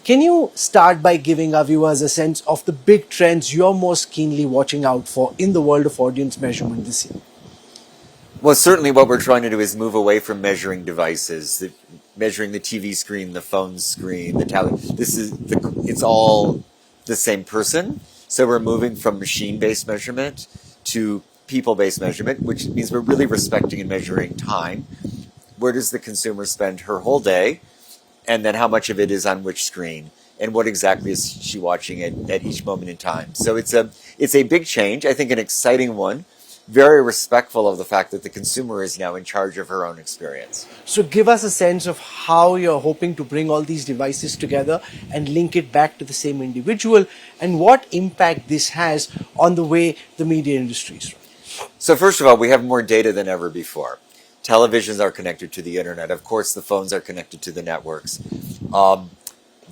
Can you start by giving our viewers a sense of the big trends you're most keenly watching out for in the world of audience measurement this year? Well, certainly what we're trying to do is move away from measuring devices, measuring the TV screen, the phone screen, the tablet. It's all the same person. So we're moving from machine-based measurement to people-based measurement, which means we're really respecting and measuring time. Where does the consumer spend her whole day? And then how much of it is on which screen? And what exactly is she watching at each moment in time? So it's a big change, I think an exciting one, very respectful of the fact that the consumer is now in charge of her own experience. So give us a sense of how you're hoping to bring all these devices together and link it back to the same individual, and what impact this has on the way the media industry is run. So first of all, we have more data than ever before. Televisions are connected to the internet. Of course, the phones are connected to the networks.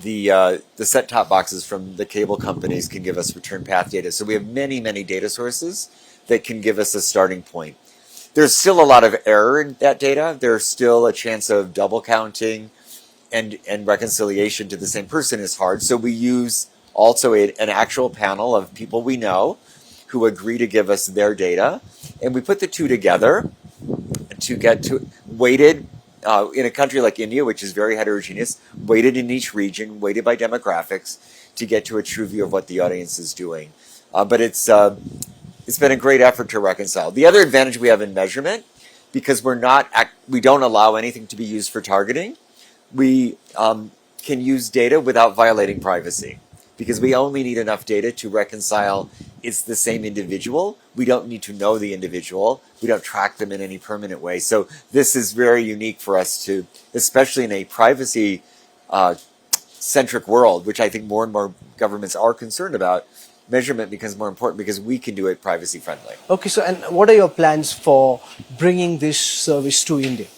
The set-top boxes from the cable companies can give us return path data. So we have many, many data sources that can give us a starting point. There's still a lot of error in that data. There's still a chance of double counting, and reconciliation to the same person is hard. So we use also an actual panel of people we know who agree to give us their data. And we put the two together to get to weighted in a country like India, which is very heterogeneous, weighted in each region, weighted by demographics, to get to a true view of what the audience is doing. But it's been a great effort to reconcile. The other advantage we have in measurement, because we don't allow anything to be used for targeting, we can use data without violating privacy, because we only need enough data to reconcile it's the same individual. We don't need to know the individual. We don't track them in any permanent way. So this is very unique for us to, especially in a privacy centric world, which I think more and more governments are concerned about. Measurement becomes more important because we can do it privacy friendly. Okay, so and what are your plans for bringing this service to India?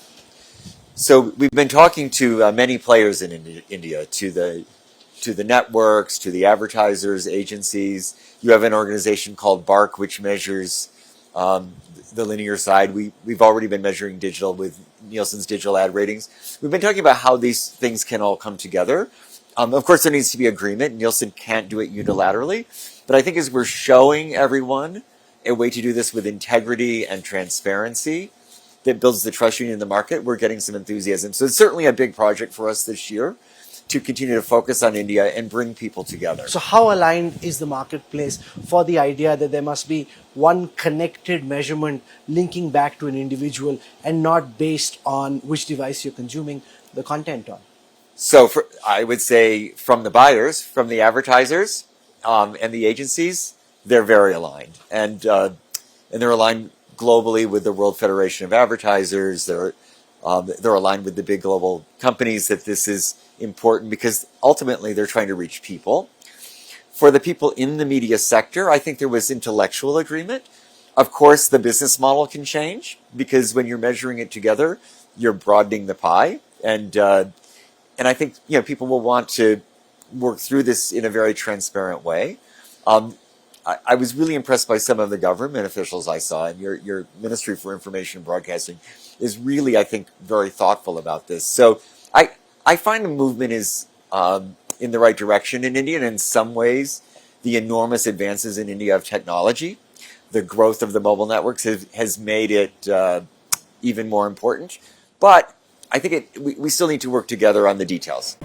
So we've been talking to many players in India, to the networks, to the advertisers, agencies. You have an organization called BARC, which measures the linear side. We've already been measuring digital with Nielsen's digital ad ratings. We've been talking about how these things can all come together. Of course, there needs to be agreement. Nielsen can't do it unilaterally. But I think as we're showing everyone a way to do this with integrity and transparency that builds the trust union in the market, we're getting some enthusiasm. So it's certainly a big project for us this year to continue to focus on India and bring people together. So how aligned is the marketplace for the idea that there must be one connected measurement linking back to an individual and not based on which device you're consuming the content on? So I would say from the buyers, from the advertisers, and the agencies, they're very aligned. And they're aligned globally with the World Federation of Advertisers. They're aligned with the big global companies that this is important because ultimately they're trying to reach people. For the people in the media sector, I think there was intellectual agreement. Of course, the business model can change because when you're measuring it together, you're broadening the pie. And I think people will want to work through this in a very transparent way. I was really impressed by some of the government officials I saw, and your Ministry for Information and Broadcasting is really, I think, very thoughtful about this. So I find the movement is in the right direction in India, and in some ways, the enormous advances in India of technology, the growth of the mobile networks has made it even more important. But I think we still need to work together on the details.